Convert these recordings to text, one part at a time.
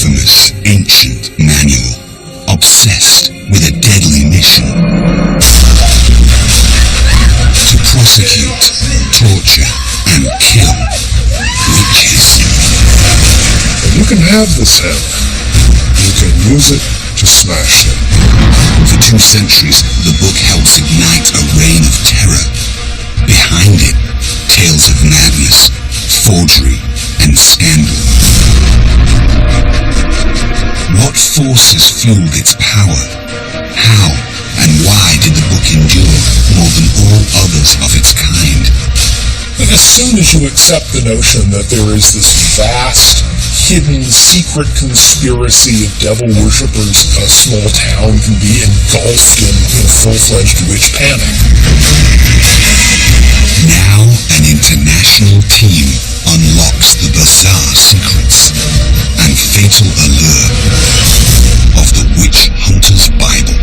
infamous ancient manual, obsessed with a deadly mission: to prosecute, torture, and kill witches. And you can have this hammer. You can use it to smash them. For 2 centuries, the book helps ignite a reign of terror. Behind it, tales of madness, forgery, and scandal. What forces fueled its power? How and why did the book endure more than all others of its kind? And as soon as you accept the notion that there is this vast, hidden, secret conspiracy of devil worshippers, a small town can be engulfed in full-fledged witch panic. Now an international team unlocks the bizarre secrets and fatal allure of the Witch Hunter's Bible.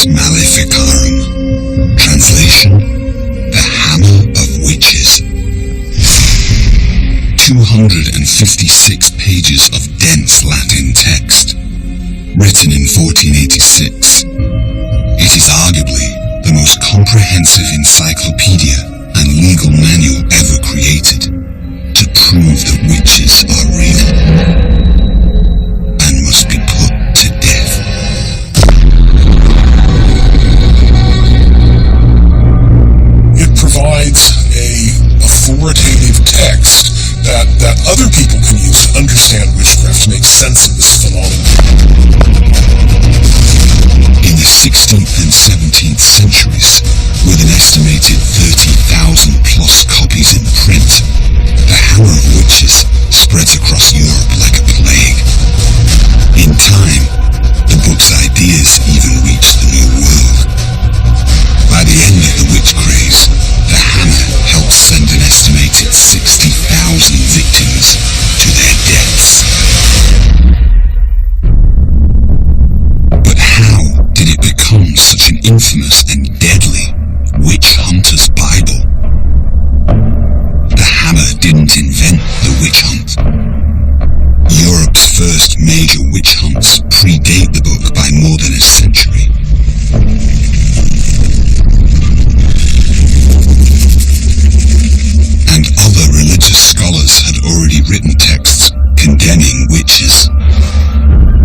Maleficarum. Translation: The Hammer of Witches. 256 pages of dense Latin text, written in 1486. It is arguably the most comprehensive encyclopedia and legal manual ever created to prove that witches are real and must be put to death. Provides a authoritative text that other people can use to understand witchcraft, to make sense of this phenomenon. In the 16th and 17th centuries, with an estimated 30,000 plus copies in print, the Hammer of Witches spreads across Europe like a plague. In time, the book's ideas even reached the New World. By the end of the witch craze, the Hammer helped send an estimated 60,000 victims to their deaths. But how did it become such an infamous and deadly witch hunter's Bible? The Hammer didn't invent the witch hunt. Europe's first major witch hunts predate the book by more than a century. And other religious scholars had already written texts condemning witches.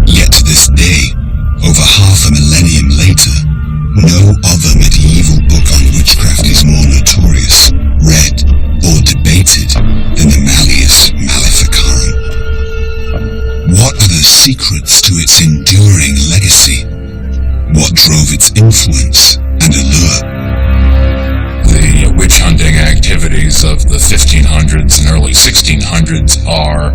Yet to this day, over half a millennium later, no other medieval book on witchcraft is more notorious, read, or debated than the Malleus Maleficarum. What are the secrets to its enduring legacy? What drove its influence and allure? The witch hunting activities of the 1500s and early 1600s are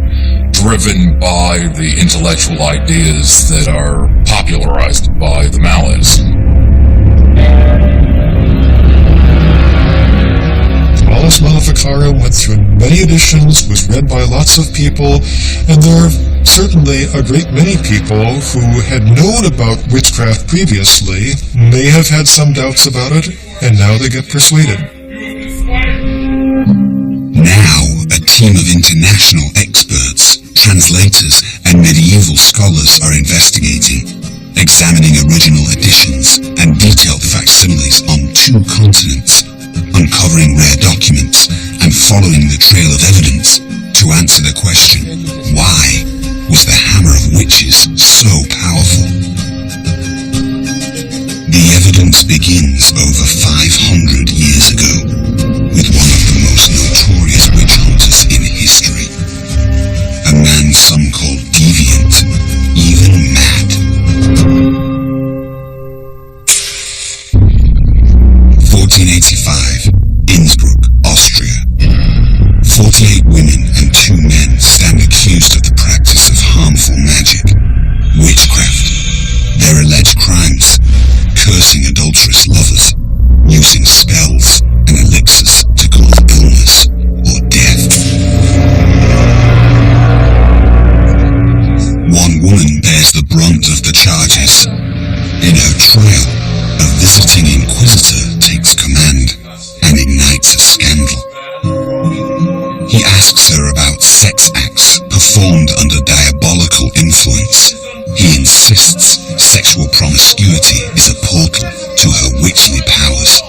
driven by the intellectual ideas that are popularized by the Malleus. Malleus Maleficarum went through many editions, was read by lots of people, and there are certainly a great many people who had known about witchcraft previously, may have had some doubts about it, and now they get persuaded. Now, a team of international experts, translators, and medieval scholars are investigating, examining original editions and detailed facsimiles on 2 continents, uncovering rare documents and following the trail of evidence to answer the question, why was the Hammer of Witches so powerful? The evidence begins over 500 years ago with one of the most notorious witch hunters in history, a man some call deviant, even mad. 1485, Innsbruck, Austria. 48 seducing adulterous lovers, using spells and elixirs to cause illness or death. One woman bears the brunt of the charges. In her trial, a visiting inquisitor takes command and ignites a scandal. He asks her about sex acts performed under diabolical influence. He insists sexual promiscuity is a portal to her witchly powers.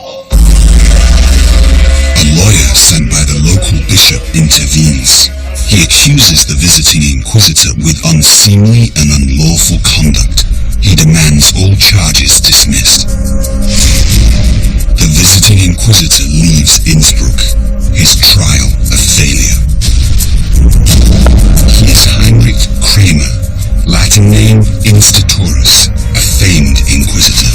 A lawyer sent by the local bishop intervenes. He accuses the visiting inquisitor with unseemly and unlawful conduct. He demands all charges dismissed. The visiting inquisitor leaves Innsbruck, his trial a failure. He is Heinrich Kramer, Latin name Instautorus, a famed inquisitor,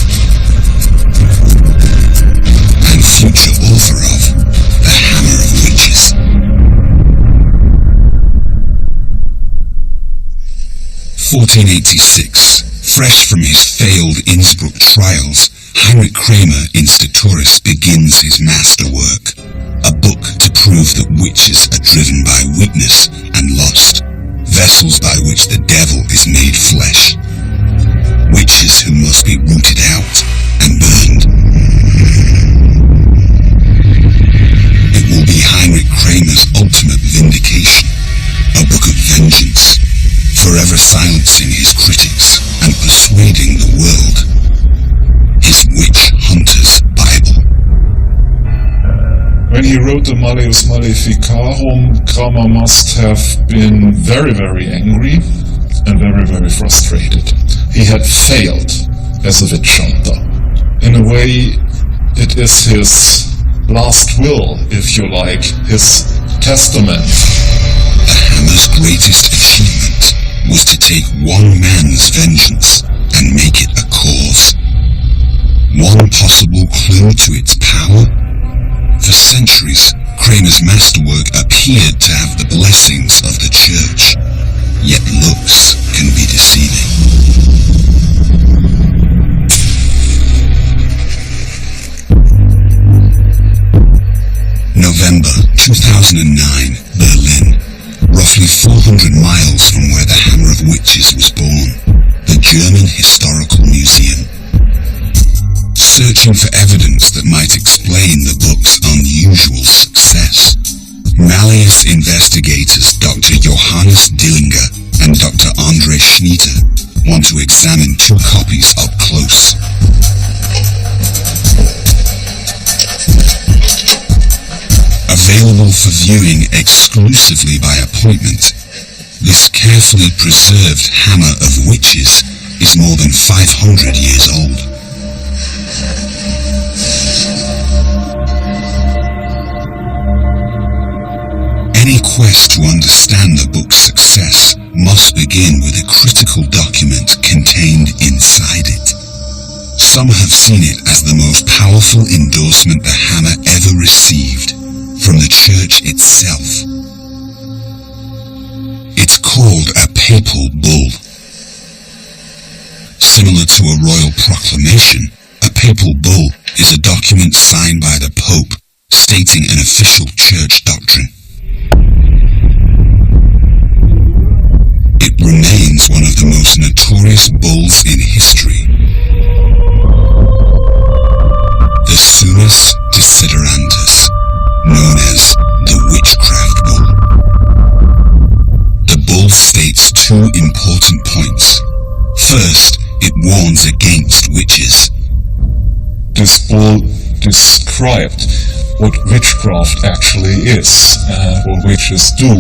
and future author of The Hammer of Witches. 1486. Fresh from his failed Innsbruck trials, Heinrich Kramer Instautorus begins his masterwork, a book to prove that witches are driven by weakness and lust, vessels by which the devil is made flesh, witches who must be rooted out and burned. It will be Heinrich Kramer's ultimate vindication, a book of vengeance, forever silencing his critics and persuading the world. His witch hunter's Bible. When he wrote the Malleus Maleficarum, Kramer must have been very, very angry and very, very frustrated. He had failed as a witch hunter. In a way, it is his last will, if you like, his testament. The Hammer's greatest achievement was to take one man's vengeance and make it a cause. One possible clue to its power? For centuries, Kramer's masterwork appeared to have the blessings of the church, yet looks can be deceiving. November 2009, Berlin. Roughly 400 miles from where the Hammer of Witches was born, the German Historical Museum. Searching for evidence that might explain the book's unusual success, Malleus investigators Dr. Johannes Dillinger and Dr. Andre Schnitter want to examine two copies up close. Available for viewing exclusively by appointment, this carefully preserved Hammer of Witches is more than 500 years old. Any quest to understand the book's success must begin with a critical document contained inside it. Some have seen it as the most powerful endorsement the Hammer ever received from the church itself. It's called a papal bull. Similar to a royal proclamation, a papal bull is a document signed by the Pope stating an official church doctrine. It remains one of the most notorious bulls in history. The Summus Desiderantus, known as the Witchcraft Bull. The bull states two important points. First, it warns against witches. This bull described what witchcraft actually is, what witches do.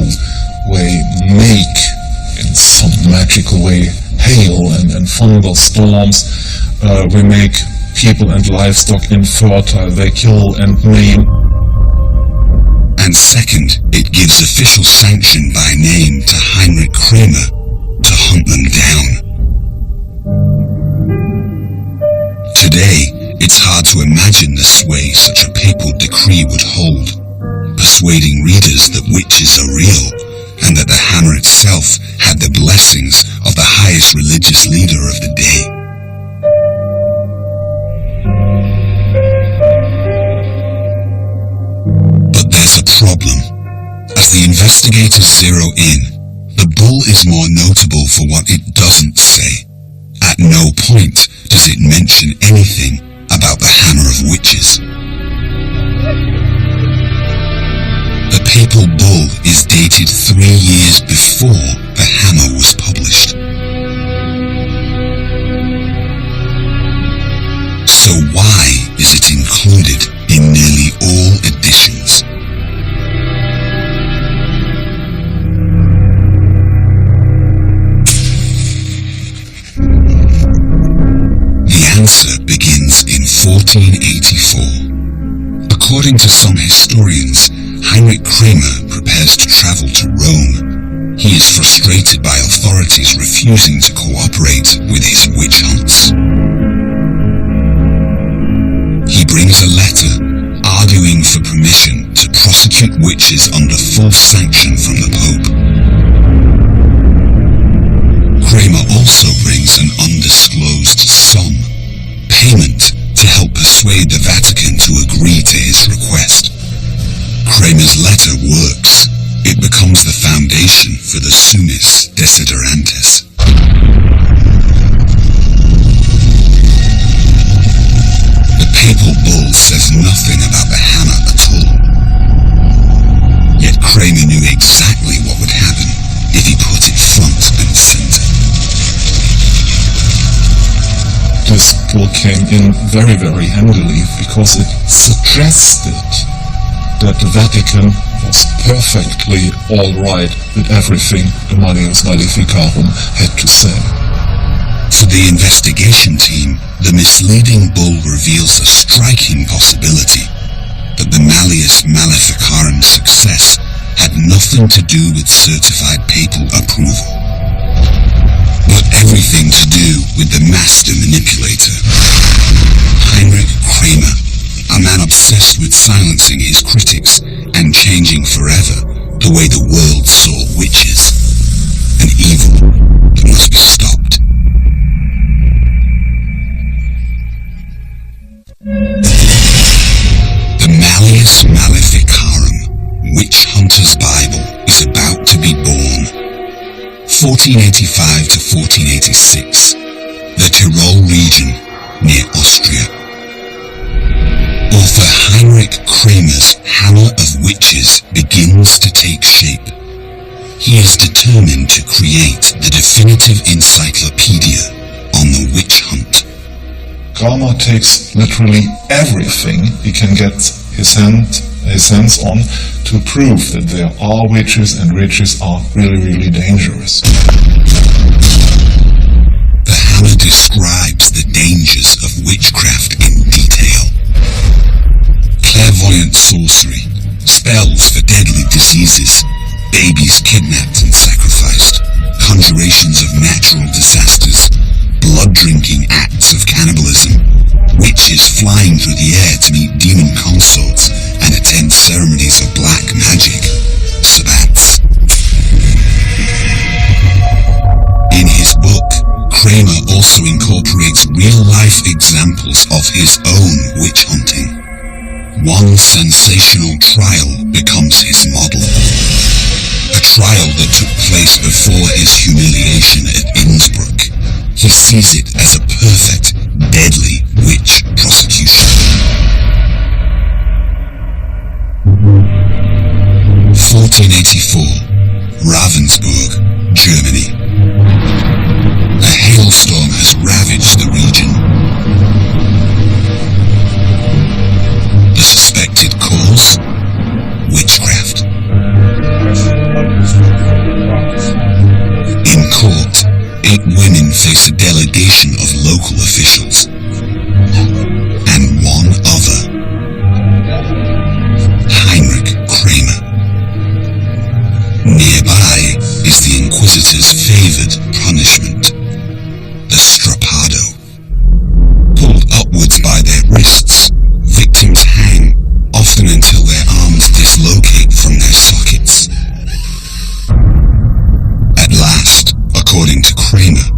They make, in some magical way, hail and thunderstorms. We make people and livestock infertile. They kill and maim. And second, it gives official sanction by name to Heinrich Kramer to hunt them down. Today, it's hard to imagine the sway such a papal decree would hold, persuading readers that witches are real and that the Hammer itself had the blessings of the highest religious leader of the day. problem. As the investigators zero in, the bull is more notable for what it doesn't say. At no point does it mention anything about the Hammer of Witches. The Papal Bull is dated 3 years before the Hammer was published. So why is it included in nearly all editions? The answer begins in 1484. According to some historians, Heinrich Kramer prepares to travel to Rome. He is frustrated by authorities refusing to cooperate with his witch hunts. He brings a letter arguing for permission to prosecute witches under full sanction from the Pope. Kramer also brings an undisclosed sum, payment to help persuade the Vatican to agree to his request. Kramer's letter works. It becomes the foundation for the Summis Desiderantes. The Papal Bull says nothing about the hammer at all. Yet Kramer knew exactly what would happen if he put it front and center. This bull came in very, very handily because it suggested that the Vatican was perfectly all right with everything the Malleus Maleficarum had to say. For the investigation team, the misleading bull reveals a striking possibility that the Malleus Maleficarum success had nothing to do with certified papal approval, but everything to do with the master manipulator, Heinrich Kramer, a man obsessed with silencing his critics and changing forever the way the world saw witches, an evil that must be stopped. The Malleus Maleficarum, Witch Hunter's Bible, is about to be born. 1485 to 1486, the Tyrol region near Austria. Author Heinrich Kramer's Hammer of Witches begins to take shape. He is determined to create the definitive encyclopedia on the witch hunt. Kramer takes literally everything he can get his hands on to prove that there are witches, and witches are really, really dangerous. The hammer describes the dangers of witchcraft in detail. Clairvoyant sorcery, spells for deadly diseases, babies kidnapped and sacrificed, conjurations of natural disasters, blood-drinking acts of cannibalism, witches flying through the air to meet demon consorts and attend ceremonies of black magic, sabbats. In his book, Kramer also incorporates real-life examples of his own witch hunting. One sensational trial becomes his model. A trial that took place before his humiliation at Innsbruck. He sees it as a perfect, deadly witch prosecution. 1484, Ravensburg, Germany. A hailstorm has ravaged the region. The suspected cause? Witchcraft. In court, 8 women face a delegation of local officials, and one other, Heinrich Kramer. Nearby is the Inquisitor's favored punishment, the strappado. Pulled upwards by their wrists, victims hang, often until their arms dislocate from their sockets. At last, according to Kramer,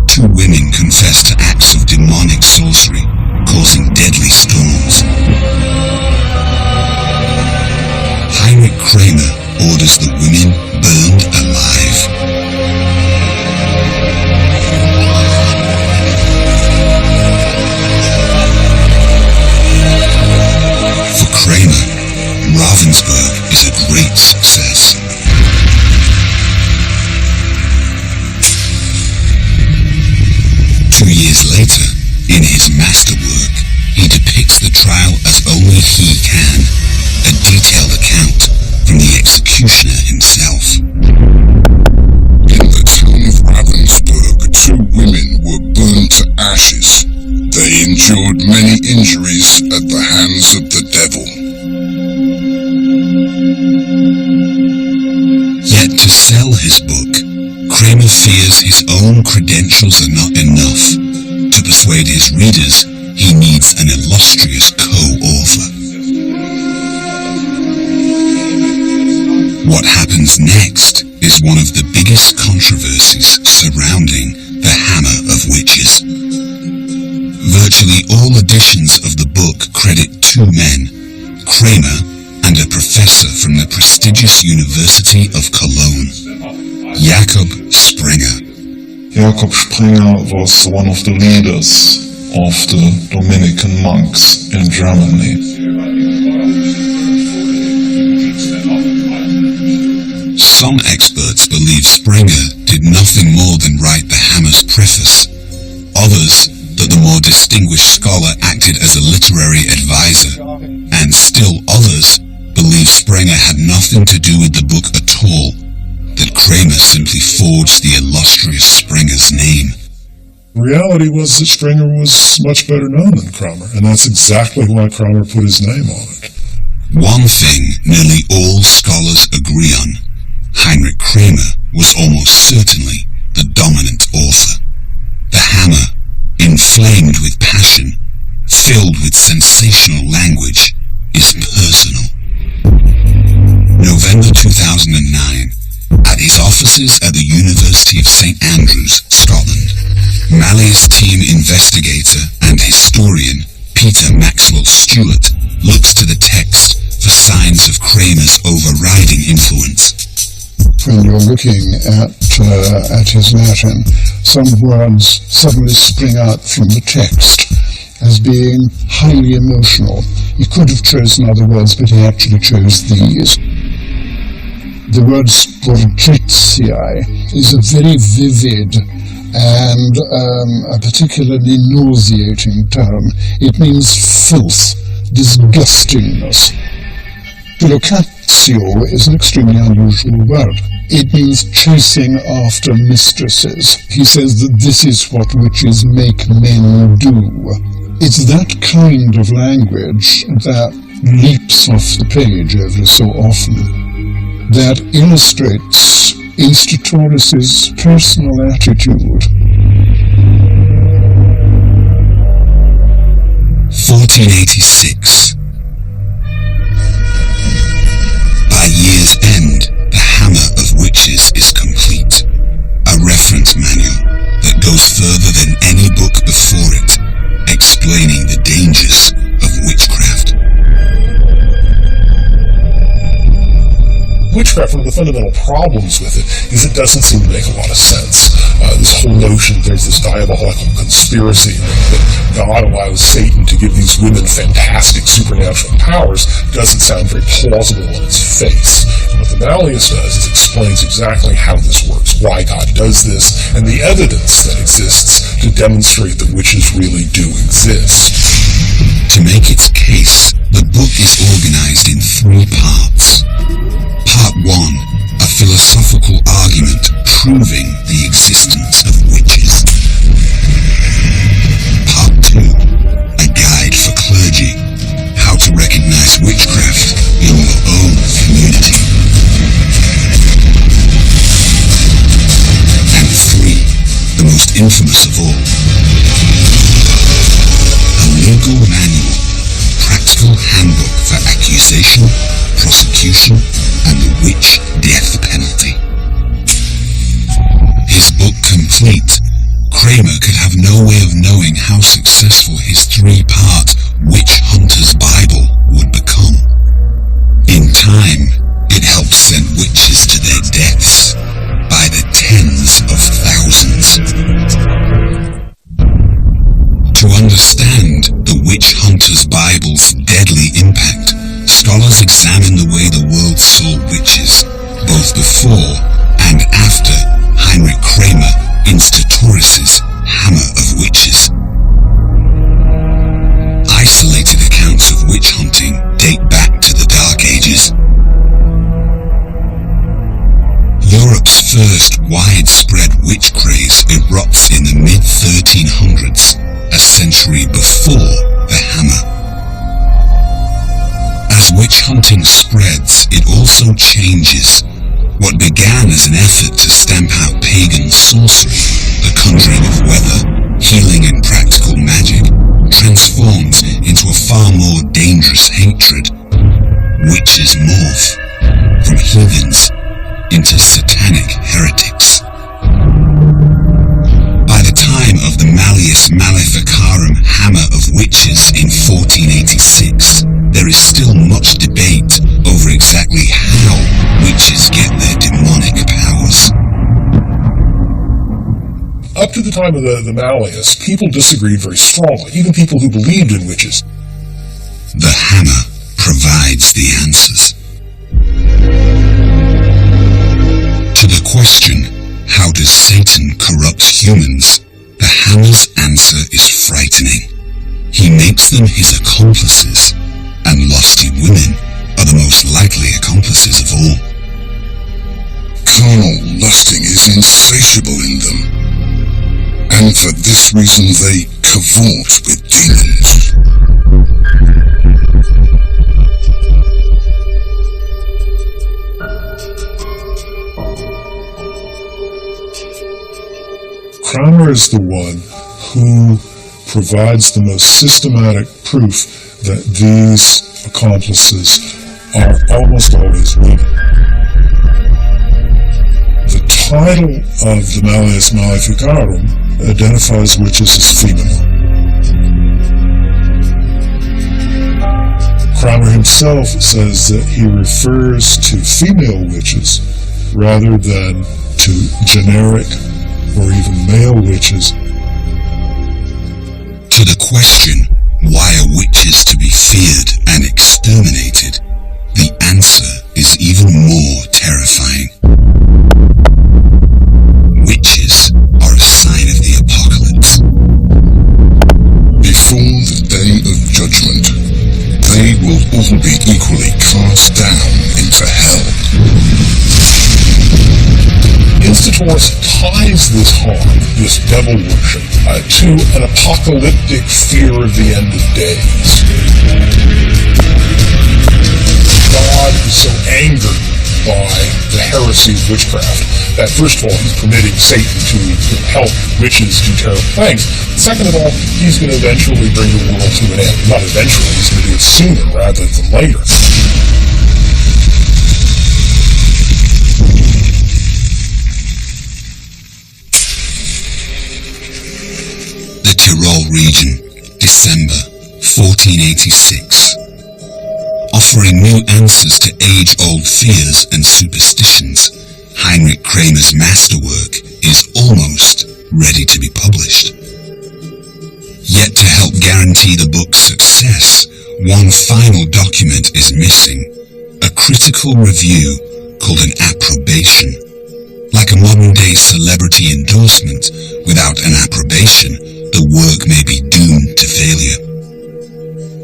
2 women confess to acts of demonic sorcery, causing deadly storms. Heinrich Kramer orders the women burned alive. For Kramer, Ravensburg is a great success. Two years later, in his masterwork, he depicts the trial as only he can, a detailed account from the executioner himself. In the town of Ravensburg, two women were burned to ashes. They endured many injuries at the hands of the devil. Yet to sell his book, Kramer fears his own credentials are not enough. To persuade his readers, he needs an illustrious co-author. What happens next is one of the biggest controversies surrounding The Hammer of Witches. Virtually all editions of the book credit two men, Kramer and a professor from the prestigious University of Cologne, Jakob Sprenger. Jakob Sprenger was one of the leaders of the Dominican monks in Germany. Some experts believe Sprenger did nothing more than write the Hammer's preface. Others, that the more distinguished scholar acted as a literary advisor. And still others believe Sprenger had nothing to do with the book at all, that Kramer simply forged the illustrious Sprenger's name. The reality was that Sprenger was much better known than Kramer, and that's exactly why Kramer put his name on it. One thing nearly all scholars agree on: Heinrich Kramer was almost certainly the dominant author. The Hammer, inflamed with passion, filled with sensational language, is personal. November 2009. At his offices at the University of St. Andrews, Scotland, Malleus team investigator and historian Peter Maxwell Stewart looks to the text for signs of Kramer's overriding influence. When you're looking at his Latin, some words suddenly spring out from the text as being highly emotional. He could have chosen other words, but he actually chose these. The word sportritiae is a very vivid and a particularly nauseating term. It means filth, disgustingness. Locatio is an extremely unusual word. It means chasing after mistresses. He says that this is what witches make men do. It's that kind of language that leaps off the page every so often, that illustrates Aestotoris's personal attitude. 1486. By year's end, The Hammer of Witches is complete, a reference manual that goes further than any book before it, explaining the dangers of witchcraft. Witchcraft, one of the fundamental problems with it is it doesn't seem to make a lot of sense. This whole notion that there's this diabolical conspiracy that God allows Satan to give these women fantastic supernatural powers doesn't sound very plausible on its face. And what the Malleus does is explains exactly how this works, why God does this, and the evidence that exists to demonstrate that witches really do exist. To make its case, the book is organized in 3 parts. Part 1, a philosophical argument proving the existence of witches. Part 2, a guide for clergy, how to recognize witchcraft in your own community. And 3, the most infamous of all, a legal manual, practical handbook for accusation, prosecution, and the witch death penalty. His book complete, Kramer could have no way of knowing how successful his 3-part Witch Hunter's Bible would become. In time, it Luther's Bible's deadly impact, scholars examine the way the world saw witches, both before and after Heinrich Kramer Institoris's Hammer of Witches. Isolated accounts of witch hunting date back to the Dark Ages. Europe's first widespread witch craze erupts in the mid-1300s, a century before the hammer. As witch hunting spreads, it also changes. What began as an effort to stamp out pagan sorcery, the conjuring of weather, healing and practical magic, transforms into a far more dangerous hatred. Witches morph from heathens into satanic heretics. By the time of the Malleus Maleficarum Hammer of Witches in 1486, there is still much debate over exactly how witches get their demonic powers. Up to the time of the Malleus, people disagreed very strongly, even people who believed in witches. The hammer provides the answers. To the question, how does Satan corrupt humans? The hammer's answer is frightening. He makes them his accomplices, and lusty women are the most likely accomplices of all. Carnal lusting is insatiable in them, and for this reason they cavort with demons. Kramer is the one who provides the most systematic proof that these accomplices are almost always women. The title of the Malleus Maleficarum identifies witches as female. Kramer himself says that he refers to female witches rather than to generic or even male witches. To the question, why are witches to be feared and exterminated, the answer is even more terrifying. Witches are a sign of the apocalypse. Before the day of judgment, they will all be equally cast down into hell. Institoris ties this harm, this devil worship, to an apocalyptic fear of the end of days. God is so angered by the heresy of witchcraft that first of all he's permitting Satan to help witches do terrible things. Second of all, he's going to eventually bring the world to an end. Not eventually, he's going to do it sooner rather than later. Region, December 1486. Offering new answers to age-old fears and superstitions, Heinrich Kramer's masterwork is almost ready to be published. Yet to help guarantee the book's success, one final document is missing, a critical review called an approbation. Like a modern-day celebrity endorsement, without an approbation, the work may be doomed to failure.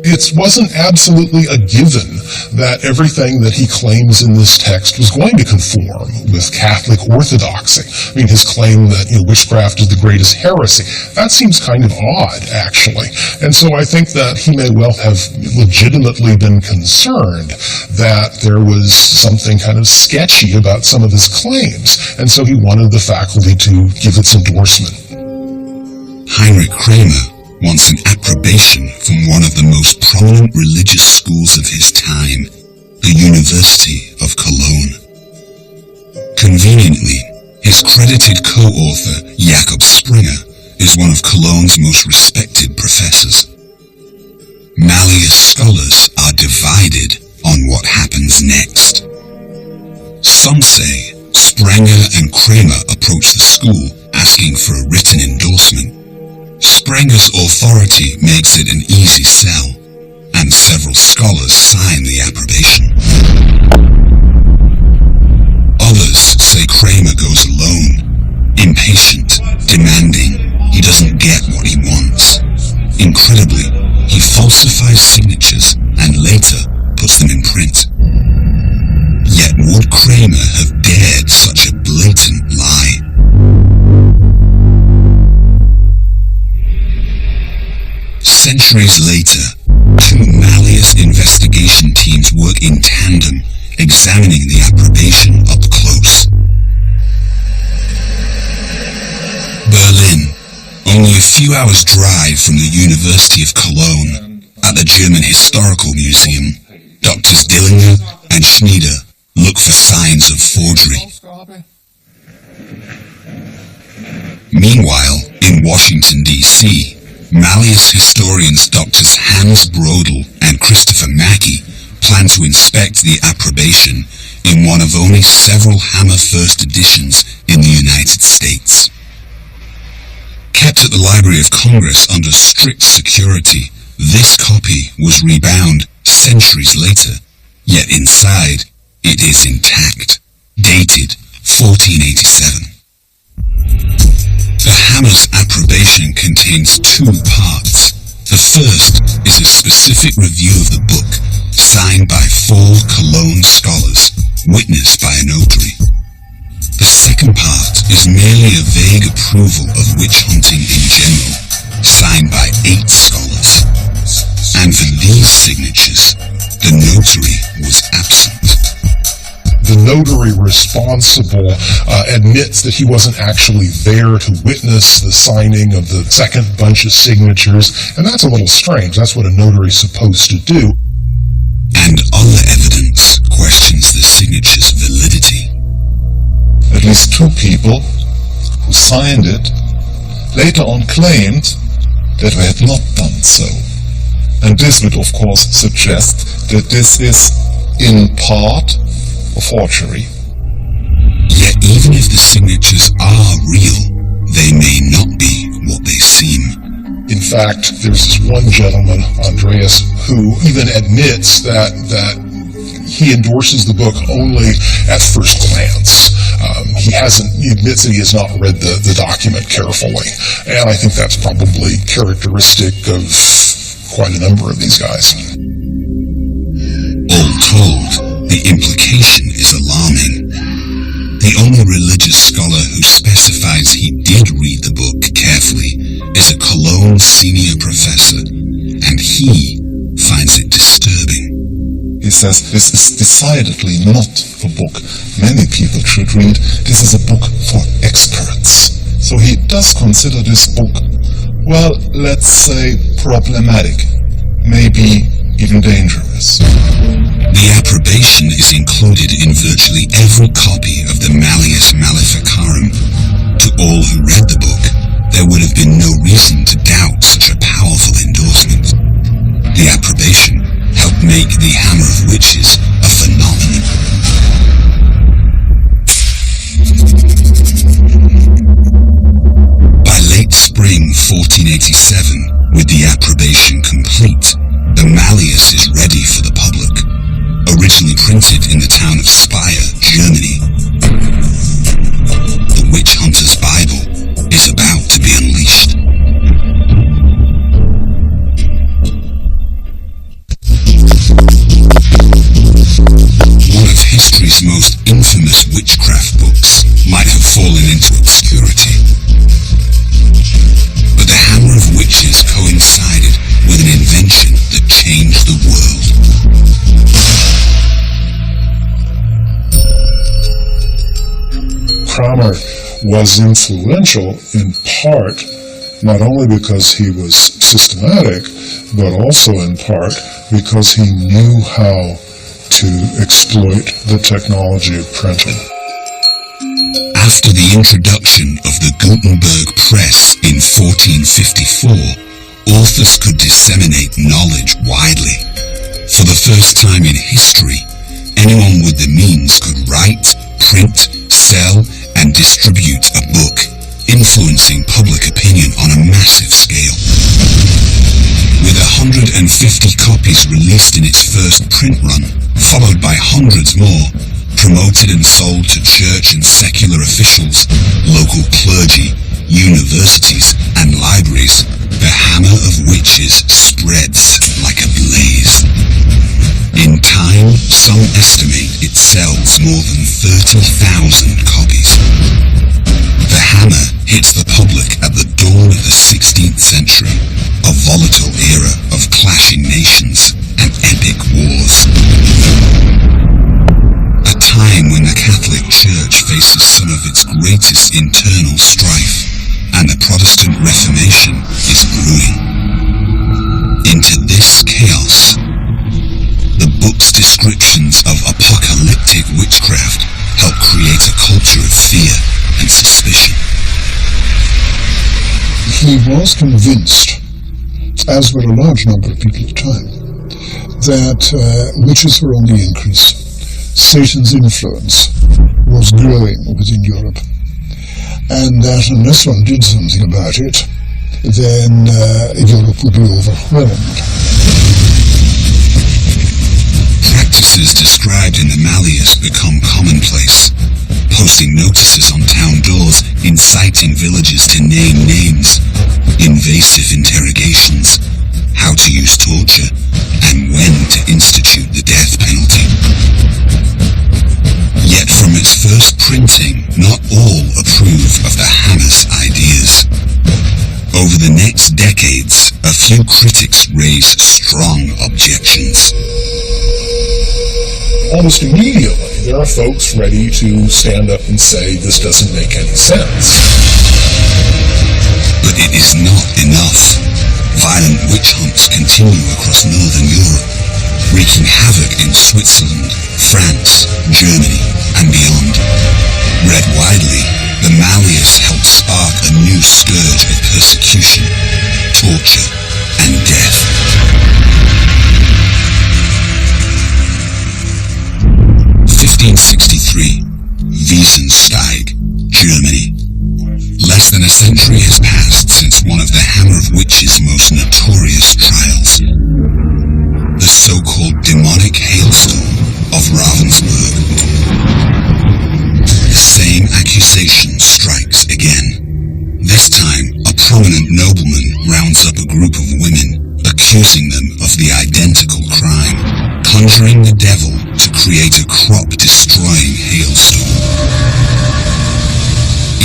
It wasn't absolutely a given that everything that he claims in this text was going to conform with Catholic orthodoxy. I mean, his claim that witchcraft is the greatest heresy, that seems kind of odd, actually. And so I think that he may well have legitimately been concerned that there was something kind of sketchy about some of his claims, and so he wanted the faculty to give its endorsement. Heinrich Kramer wants an approbation from one of the most prominent religious schools of his time, the University of Cologne. Conveniently, his credited co-author, Jakob Springer, is one of Cologne's most respected professors. Malleus scholars are divided on what happens next. Some say Springer and Kramer approach the school asking for a written written endorsement. Sprenger's authority makes it an easy sell. and several scholars sign the approbation. Others say Kramer goes alone, impatient, demanding. He doesn't get what he wants. Incredibly, he falsifies signatures and later puts them in print. Yet would Kramer have dared such a blatant lie? Centuries later, two Malleus investigation teams work in tandem, examining the approbation up close. Berlin, only a few hours' drive from the University of Cologne. At the German Historical Museum, Drs. Dillinger and Schneider look for signs of forgery. Meanwhile, in Washington, D.C., Malleus historians Drs. Hans Brodel and Christopher Mackey plan to inspect the approbation in one of only several Hammer First editions in the United States. Kept at the Library of Congress under strict security, this copy was rebound centuries later, yet inside it is intact, dated 1487. The Hammer's approbation contains two parts. The first is a specific review of the book, signed by 4 Cologne scholars, witnessed by a notary. The second part is merely a vague approval of witch hunting in general, signed by 8 scholars. And for these signatures, the notary was absent. The notary responsible admits that he wasn't actually there to witness the signing of the second bunch of signatures, and that's a little strange. That's what a notary's supposed to do. And other evidence questions the signature's validity. At least 2 people who signed it later on claimed that they had not done so. And this would of course suggest that this is in part a forgery. Yet even if the signatures are real, they may not be what they seem. In fact, there's this one gentleman, Andreas, who even admits that he endorses the book only at first glance. He admits that he has not read the document carefully, and I think that's probably characteristic of quite a number of these guys. All told, the implication is alarming. The only religious scholar who specifies he did read the book carefully is a Cologne senior professor, and he finds it disturbing. He says this is decidedly not a book many people should read. This is a book for experts. So he does consider this book, well, let's say problematic, maybe even dangerous. The approbation is included in virtually every copy of the Malleus Maleficarum. To all who read the book, there would have been no reason to doubt such a powerful endorsement. The approbation helped make the Hammer of Witches a phenomenon. By late spring 1487, with the approbation complete, the Malleus is ready for the public. Originally printed in the town of Speyer, Germany, the Witch Hunter's Bible is about to be unleashed. One of history's most infamous witchcraft books might have fallen into obscurity. But the Hammer of Witches coincided with an invention that changed the world. Kramer was influential in part not only because he was systematic, but also in part because he knew how to exploit the technology of printing. After the introduction of the Gutenberg press in 1454, authors could disseminate knowledge widely. For the first time in history, anyone with the means could write, print, sell, and distribute a book, influencing public opinion on a massive scale. With 150 copies released in its first print run, followed by hundreds more, promoted and sold to church and secular officials, local clergy, universities, and libraries, the Hammer of Witches spreads like a blaze. In time, some estimate it sells more than 30,000 copies. The Hammer hits the public at the dawn of the 16th century, a volatile era of clashing nations and epic wars. A time when the Catholic Church faces some of its greatest internal strife, and the Protestant Reformation is brewing. Into this chaos, the book's descriptions of apocalyptic witchcraft help create a culture of fear and suspicion. He was convinced, as were a large number of people at the time, that witches were on the increase. Satan's influence was growing within Europe, and that unless one did something about it, then Europe would be overwhelmed. Practices described in the Malleus become commonplace. Posting notices on town doors, inciting villagers to name names, invasive interrogations, how to use torture, and when to institute the death penalty. Yet from its first printing, not all approve of the Hammer's ideas. Over the next decades, a few critics raise strong objections. Almost immediately, there are folks ready to stand up and say, this doesn't make any sense. But it is not enough. Violent witch hunts continue across northern Europe, wreaking havoc in Switzerland, France, Germany, and beyond. Read widely, the Malleus helped spark a new scourge of persecution, torture, and death. 1563, Wiesensteig, Germany. Less than a century has passed since one of the Hammer of Witches' most notorious trials. The so-called demonic hailstorm of Ravensburg. The same accusation strikes again. This time, a prominent nobleman rounds up a group of women, accusing them of the identical crime, conjuring the devil to create a crop-destroying hailstorm.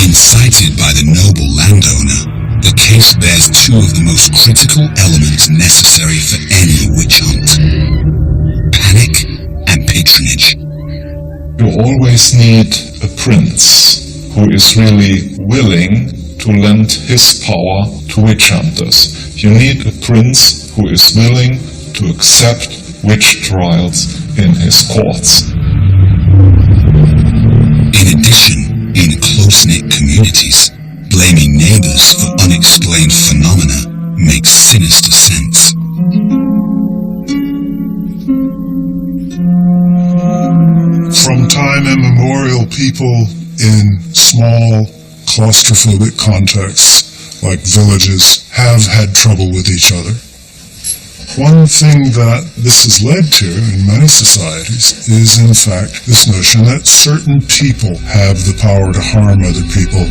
Incited by the noble landowner, the case bears two of the most critical elements necessary for any witch hunt: panic and patronage. You always need a prince who is really willing to lend his power to witch hunters. You need a prince who is willing to accept witch trials in his courts. In addition, in close-knit communities, blaming neighbors for unexplained phenomena makes sinister sense. From time immemorial, people in small, claustrophobic contexts, like villages, have had trouble with each other. One thing that this has led to in many societies is, in fact, this notion that certain people have the power to harm other people.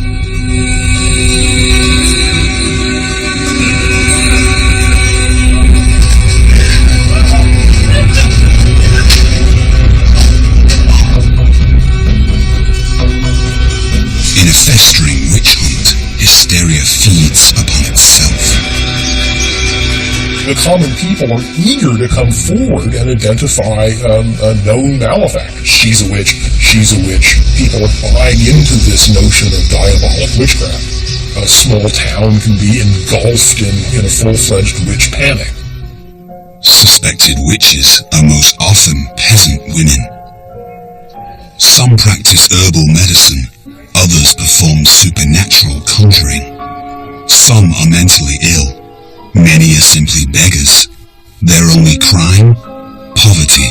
In a festering witch hunt, hysteria feeds upon itself. The common people are eager to come forward and identify known malefactors. She's a witch, she's a witch. People are buying into this notion of diabolic witchcraft. A small town can be engulfed in a full-fledged witch panic. Suspected witches are most often peasant women. Some practice herbal medicine, others perform supernatural conjuring. Some are mentally ill. Many are simply beggars. Their only crime? Poverty.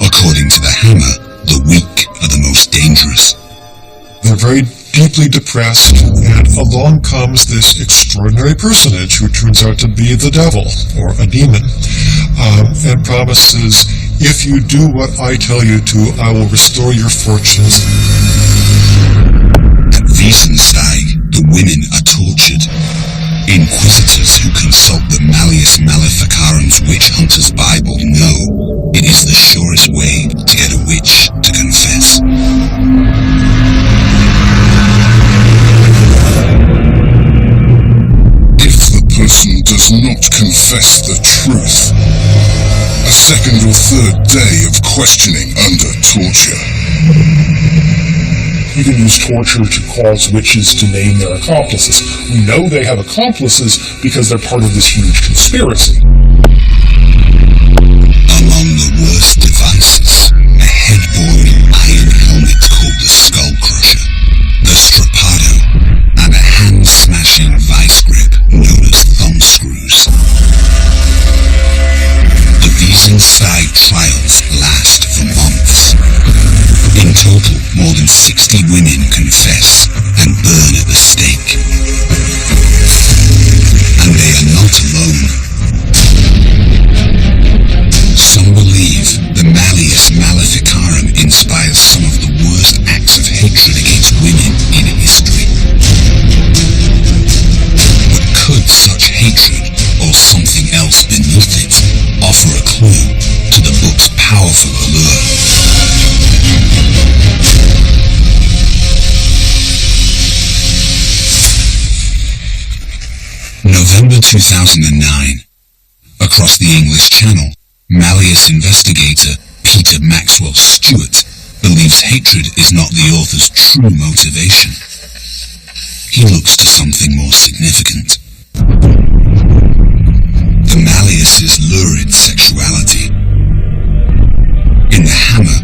According to the Hammer, the weak are the most dangerous. They're very deeply depressed, and along comes this extraordinary personage who turns out to be the devil, or a demon, and promises, if you do what I tell you to, I will restore your fortunes. At Wiesensteig, the women are tortured. Inquisitors who consult the Malleus Maleficarum's witch hunter's Bible know it is the surest way to get a witch to confess. If the person does not confess the truth, a second or third day of questioning under torture. You can use torture to cause witches to name their accomplices. We know they have accomplices because they're part of this huge conspiracy. Among the worst devices, a head-boring iron helmet called the Skull Crusher, the Strappado, and a hand-smashing vice grip known as thumb screws. The Wiesensteig trials last for months. In total, more than 60 women confess and burn at the stake. And they are not alone. Some believe the Malleus Maleficarum inspires some of the worst acts of hatred against women in history. But could such hatred, or something else beneath it, offer a clue to the book's powerful allure? November 2009. Across the English Channel, Malleus investigator Peter Maxwell Stewart believes hatred is not the author's true motivation. He looks to something more significant. The Malleus's lurid sexuality. In The Hammer,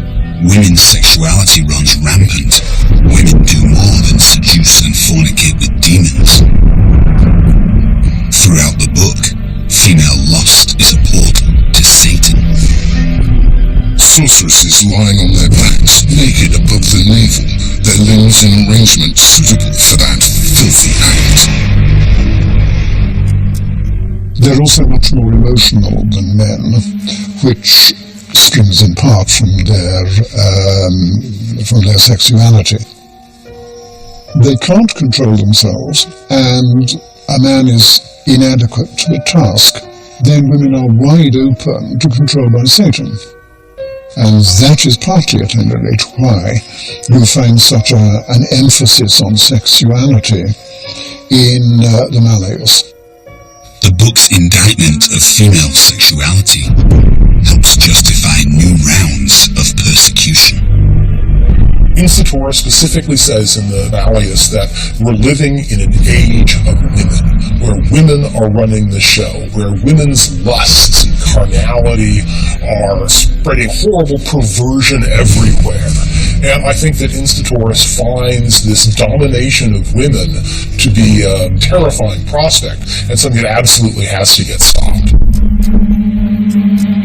women's sexuality runs rampant. Women do more than seduce and fornicate with demons. Throughout the book, female lust is a portal to Satan. Sorceresses lying on their backs, naked above the navel, their limbs in arrangements suitable for that filthy act. They're also much more emotional than men, which stems in part from their sexuality. They can't control themselves, and a man is inadequate to the task. Then women are wide open to control by Satan. And that is partly, at any rate, why you find such an emphasis on sexuality in the Malleus. The book's indictment of female sexuality helps justify new rounds of persecution. Institor specifically says in the Malleus that we're living in an age of women, where women are running the show, where women's lusts and carnality are spreading horrible perversion everywhere. And I think that Institor finds this domination of women to be a terrifying prospect and something that absolutely has to get stopped.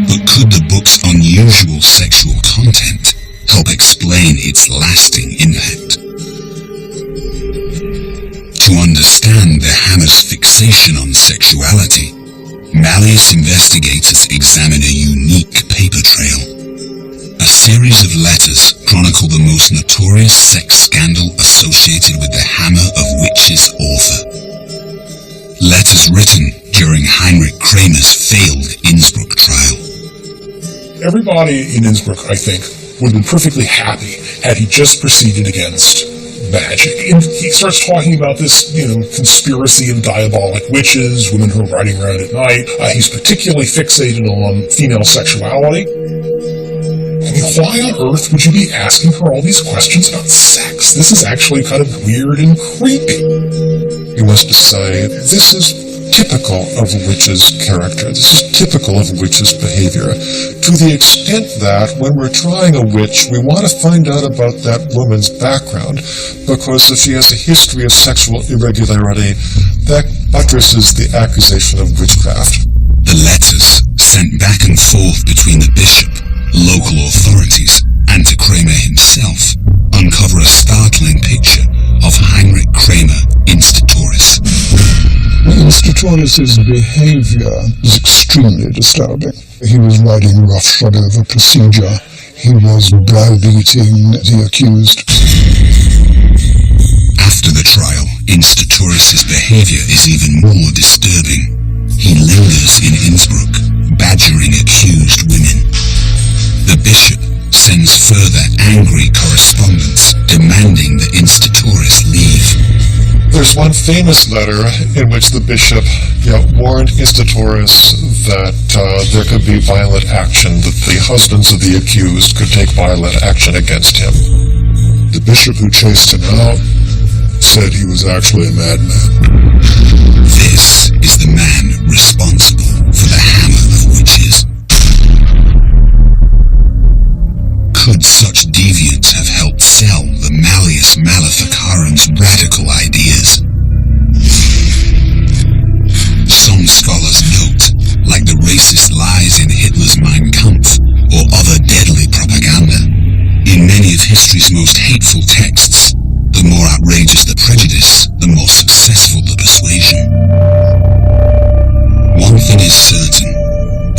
But could the book's unusual sexual content help explain its lasting impact? To understand the Hammer's fixation on sexuality, Malleus investigators examine a unique paper trail. A series of letters chronicle the most notorious sex scandal associated with the Hammer of Witches author. Letters written during Heinrich Kramer's failed Innsbruck trial. Everybody in Innsbruck, I think, would have been perfectly happy had he just proceeded against magic. And he starts talking about this, conspiracy of diabolic witches, women who are riding around at night. He's particularly fixated on female sexuality. I mean, why on earth would you be asking her all these questions about sex? This is actually kind of weird and creepy. He wants to say, this is typical of a witch's character. This is typical of a witch's behavior. To the extent that when we're trying a witch, we want to find out about that woman's background, because if she has a history of sexual irregularity, that buttresses the accusation of witchcraft. The letters, sent back and forth between the bishop, local authorities, and to Kramer himself, uncover a startling picture of Instatoris's behavior is extremely disturbing. He was riding roughshod over procedure. He was browbeating the accused. After the trial, Instatoris's behavior is even more disturbing. He lingers in Innsbruck, badgering accused women. The bishop sends further angry correspondence demanding that Instatoris leave. There's one famous letter in which the bishop warned Instatoris that there could be violent action, that the husbands of the accused could take violent action against him. The bishop who chased him out said he was actually a madman. This is the man responsible for the hammer of witches. Could such deviants have helped sell the Malleus Maleficarum's radical ideas? Some scholars note, like the racist lies in Hitler's Mein Kampf or other deadly propaganda, in many of history's most hateful texts, the more outrageous the prejudice, the more successful the persuasion. One thing is certain.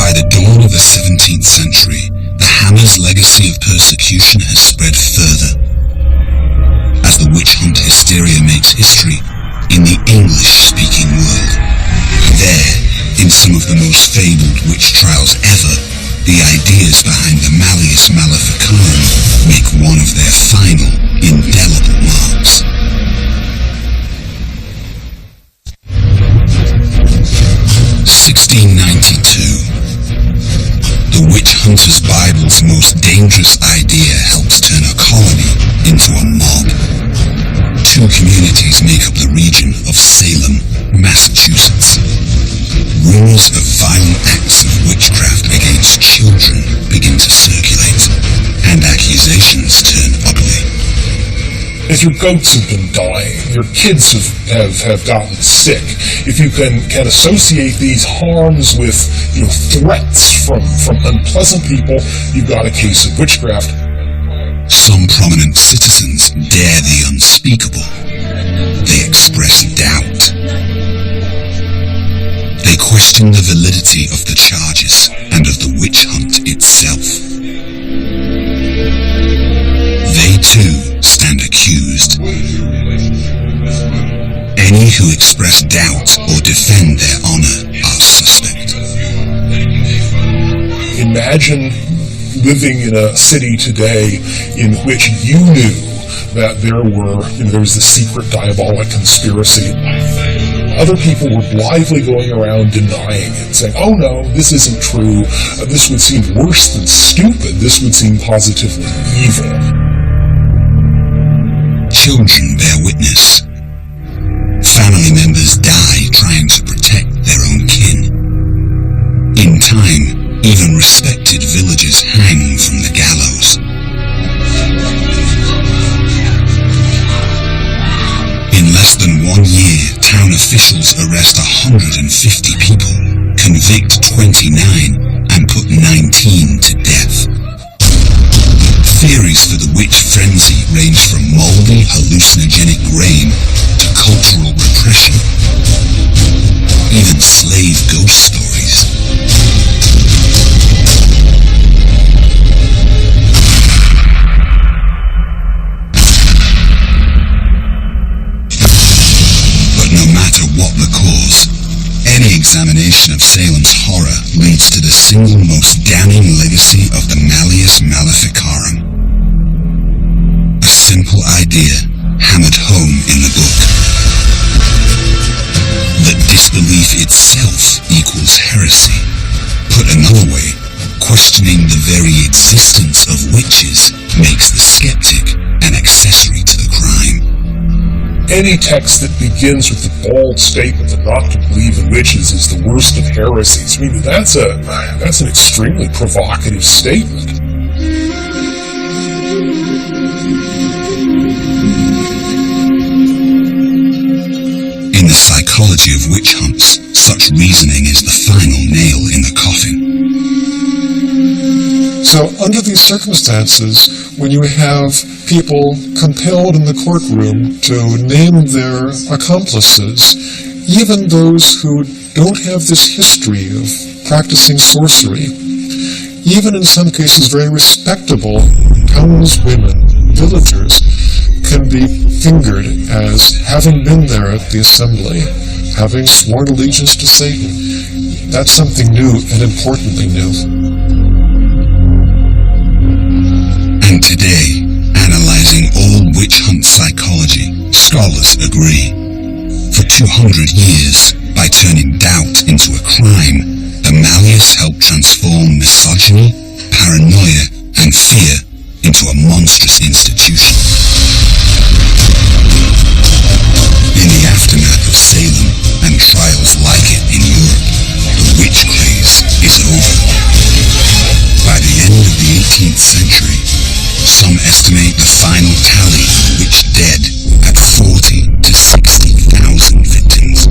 By the dawn of the 17th century, the hammer's legacy of persecution has spread further. As the witch hunt hysteria makes history in the English-speaking world, there, in some of the most fabled witch trials ever, the ideas behind the Malleus Maleficarum make one of their final, indelible marks. The witch hunter's Bible's most dangerous idea helps turn a colony into a mob. Two communities make up the region of Salem, Massachusetts. Rumors of violent acts of witchcraft against children begin to circulate, and accusations turn ugly. If your goats have been dying, your kids have gotten sick, if you can associate these harms with threats from unpleasant people, you've got a case of witchcraft. Some prominent citizens dare the unspeakable. They express doubt. They question the validity of the charges and of the witch hunt itself. They too stand accused. Any who express doubt or defend their honor are suspect. Imagine living in a city today in which you knew that there was this secret diabolic conspiracy. Other people were blithely going around denying it, saying, oh no, this isn't true, this would seem worse than stupid, this would seem positively evil. Children bear witness. Family members die trying to protect their own kin. In time, even respected villagers hang from the gallows. In less than 1 year, town officials arrest 150 people, convict 29, and put 19 to death. Theories for the witch frenzy range from moldy, hallucinogenic grain to cultural repression. Even slave ghost stories. But no matter what the cause, any examination of Salem's horror leads to the single most damning legacy of the Malleus Maleficarum. A simple idea hammered home in the book. That disbelief itself equals heresy. Put another way, questioning the very existence of witches makes the skeptic an accessory to the crime. Any text that begins with the bold statement that not to believe in witches is the worst of heresies, I mean, that's an extremely provocative statement. In the psychology of witch hunts, such reasoning is the final nail in the coffin. So under these circumstances, when you have people compelled in the courtroom to name their accomplices, even those who don't have this history of practicing sorcery, even in some cases very respectable townswomen, villagers, can be fingered as having been there at the assembly, having sworn allegiance to Satan. That's something new and importantly new. And today, analyzing all witch hunt psychology, scholars agree. For 200 years, by turning doubt into a crime, the Malleus helped transform misogyny, paranoia, and fear into a monstrous institution. In the aftermath of Salem and trials like it in Europe, the witch craze is over. By the end of the 18th century, some estimate the final tally of witch dead at 40 to 60,000 victims.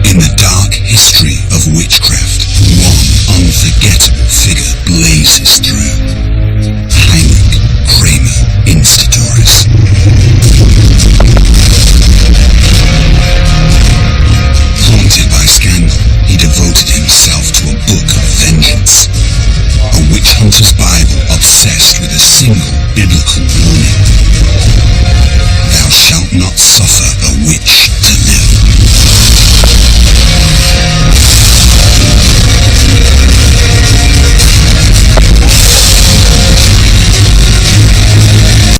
In the dark history of witchcraft, one unforgettable figure blazes through. Heinrich Kramer Instidoris. Haunted by scandal, he devoted himself to a book of vengeance. A witch hunter's Bible obsessed with a single